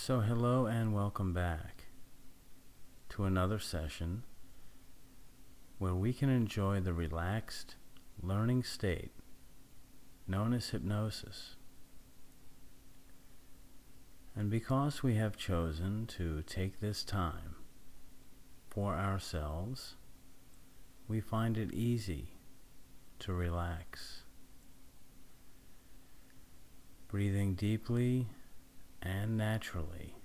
So hello and welcome back to another session where we can enjoy the relaxed learning state known as hypnosis. And because we have chosen to take this time for ourselves, we find it easy to relax. Breathing deeply and naturally,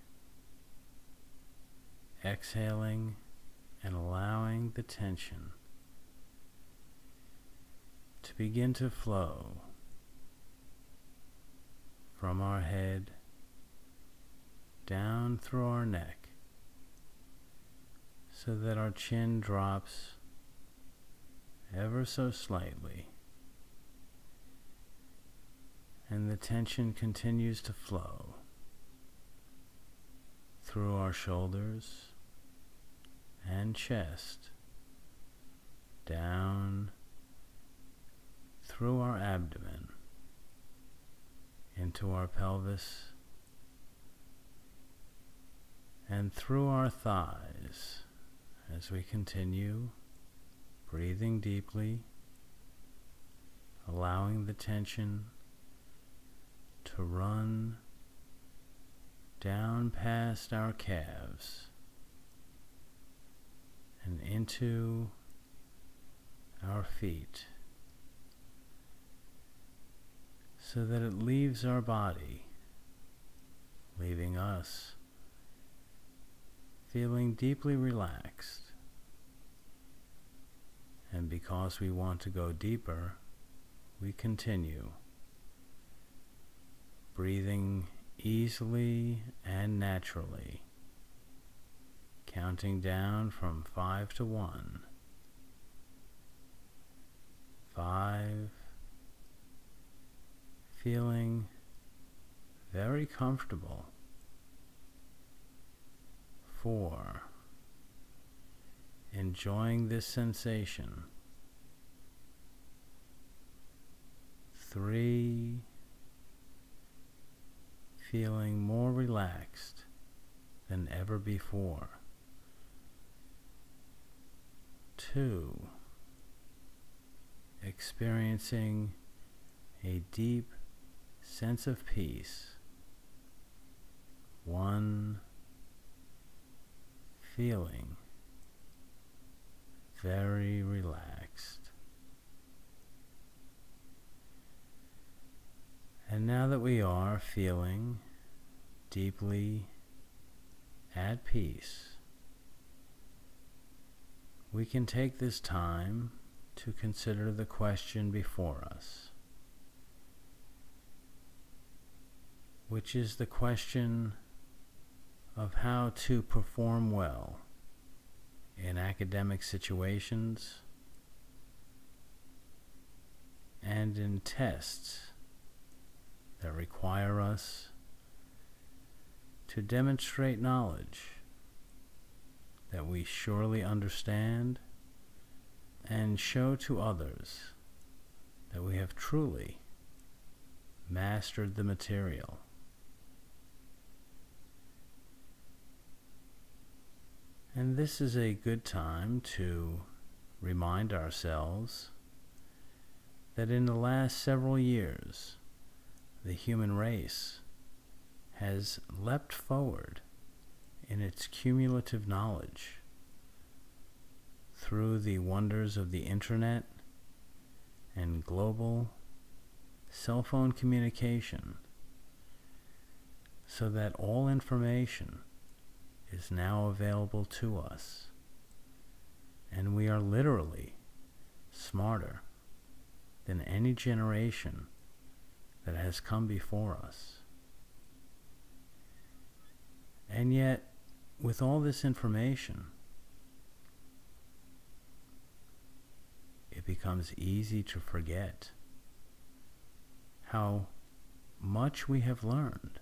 exhaling and allowing the tension to begin to flow from our head down through our neck so that our chin drops ever so slightly and the tension continues to flow through our shoulders and chest, down through our abdomen, into our pelvis, and through our thighs as we continue breathing deeply, allowing the tension to run down past our calves and into our feet so that it leaves our body, leaving us feeling deeply relaxed. And because we want to go deeper, we continue breathing easily and naturally, counting down from 5 to 1. 5, feeling very comfortable. 4, enjoying this sensation. 3, feeling more relaxed than ever before. 2, experiencing a deep sense of peace. 1, feeling very relaxed. And now that we are feeling deeply at peace, we can take this time to consider the question before us, which is the question of how to perform well in academic situations and in tests that require us to demonstrate knowledge that we surely understand and show to others that we have truly mastered the material. And this is a good time to remind ourselves that in the last several years, the human race has leapt forward in its cumulative knowledge through the wonders of the internet and global cell phone communication, so that all information is now available to us, and we are literally smarter than any generation that has come before us. And yet, with all this information, it becomes easy to forget how much we have learned.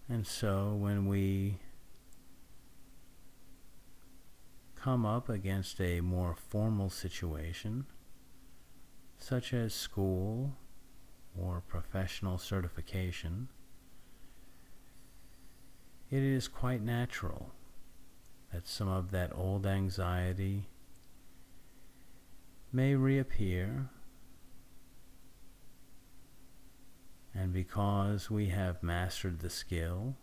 And so when we come up against a more formal situation, such as school or professional certification, it is quite natural that some of that old anxiety may reappear, and because we have mastered the skill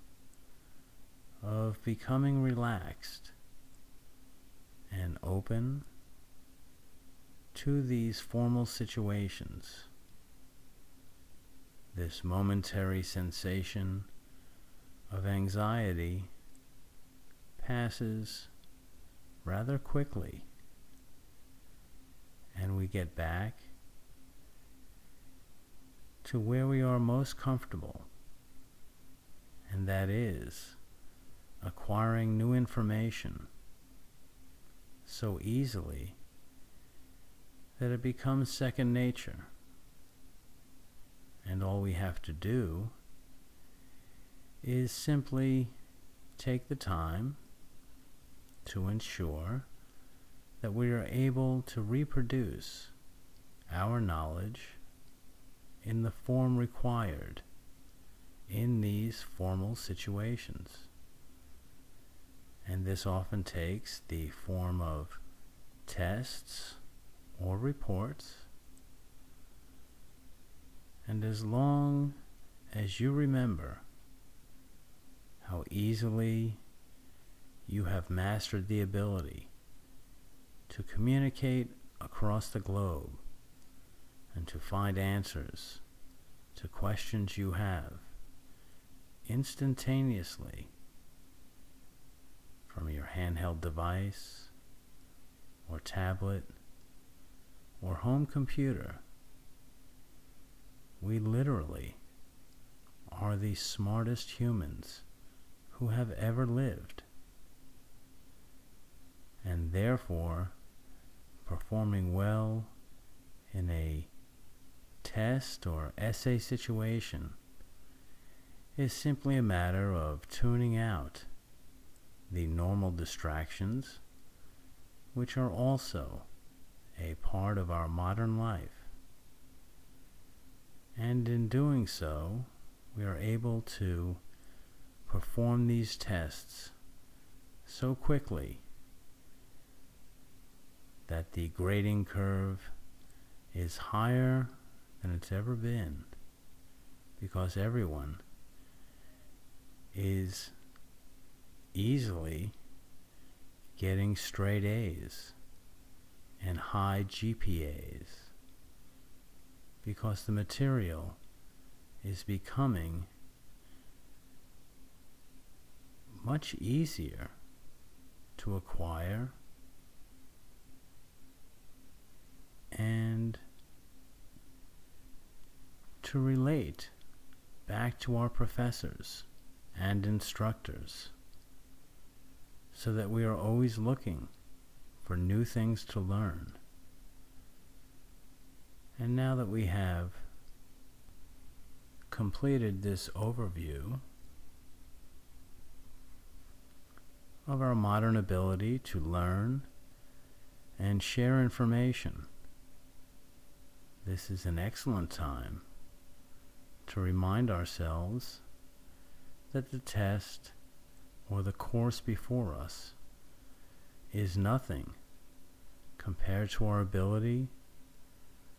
of becoming relaxed and open to these formal situations, this momentary sensation of anxiety passes rather quickly, and we get back to where we are most comfortable, and that is acquiring new information so easily that it becomes second nature, and all we have to do is simply take the time to ensure that we are able to reproduce our knowledge in the form required in these formal situations. And this often takes the form of tests or reports. And as long as you remember how easily you have mastered the ability to communicate across the globe and to find answers to questions you have instantaneously from your handheld device or tablet or home computer, we literally are the smartest humans who have ever lived, and therefore performing well in a test or essay situation is simply a matter of tuning out the normal distractions, which are also a part of our modern life. And in doing so, we are able to perform these tests so quickly that the grading curve is higher than it's ever been, because everyone is easily getting straight A's and high GPAs, because the material is becoming much easier to acquire and to relate back to our professors and instructors, so that we are always looking for new things to learn. And now that we have completed this overview of our modern ability to learn and share information, this is an excellent time to remind ourselves that the test or the course before us is nothing compared to our ability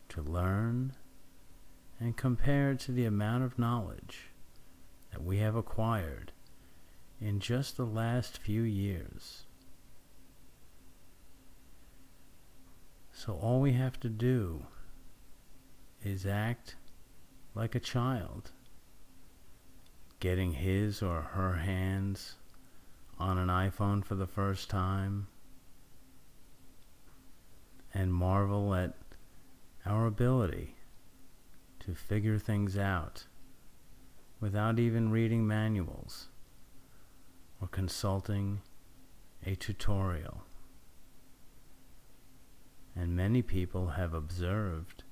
to learn, and compared to the amount of knowledge that we have acquired in just the last few years. So all we have to do is act like a child, getting his or her hands on an iPhone for the first time, and marvel at our ability to figure things out without even reading manuals or consulting a tutorial. And many people have observed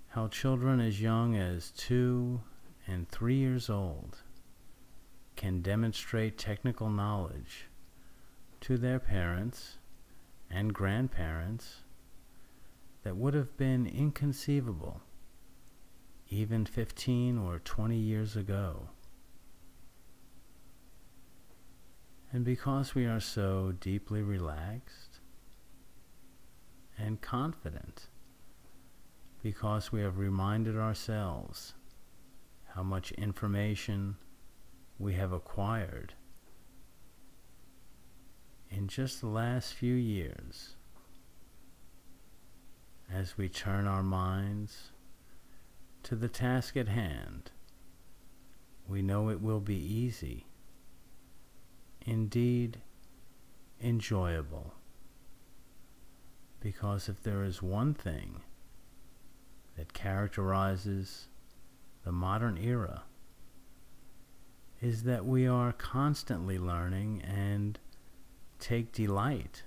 how children as young as 2 and 3 years old can demonstrate technical knowledge to their parents and grandparents that would have been inconceivable even 15 or 20 years ago. And because we are so deeply relaxed and confident, because we have reminded ourselves how much information we have acquired in just the last few years, as we turn our minds to the task at hand, we know it will be easy, indeed enjoyable, because if there is one thing that characterizes the modern era, is that we are constantly learning and take delight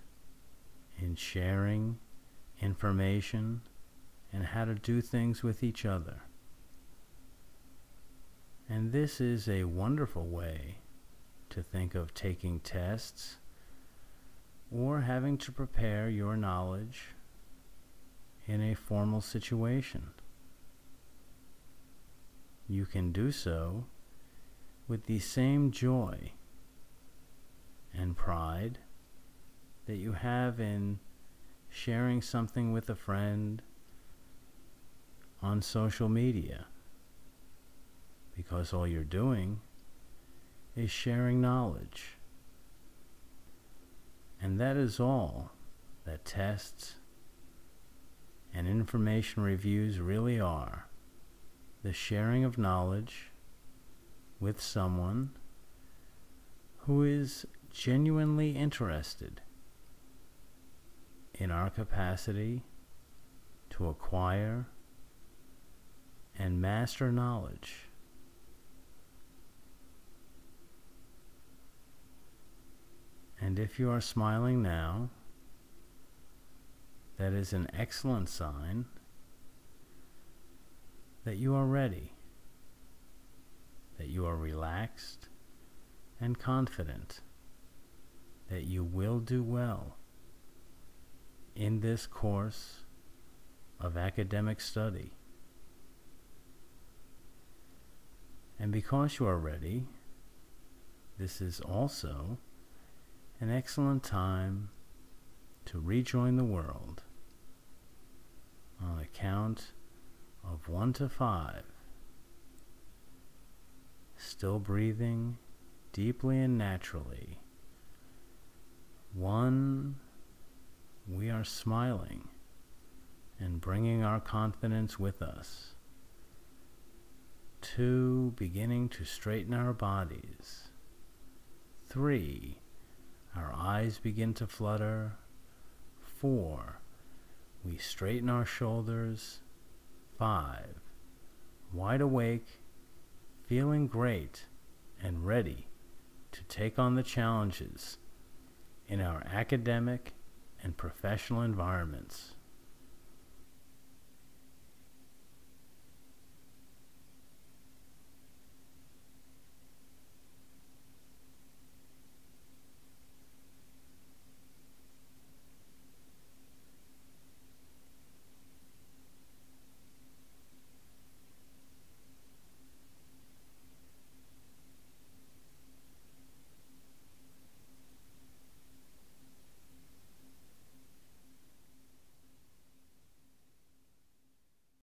in sharing information and how to do things with each other. And this is a wonderful way to think of taking tests or having to prepare your knowledge in a formal situation. You can do so with the same joy and pride that you have in sharing something with a friend on social media, because all you're doing is sharing knowledge. And that is all that tests and information reviews really are: the sharing of knowledge with someone who is genuinely interested in our capacity to acquire and master knowledge. And if you are smiling now, that is an excellent sign that you are ready, that you are relaxed and confident, that you will do well in this course of academic study. And because you are ready, this is also an excellent time to rejoin the world on a count of 1 to 5. Still breathing deeply and naturally. 1, we are smiling and bringing our confidence with us. 2, beginning to straighten our bodies. 3, our eyes begin to flutter. 4, we straighten our shoulders. 5, wide awake, feeling great and ready to take on the challenges in our academic and professional environments.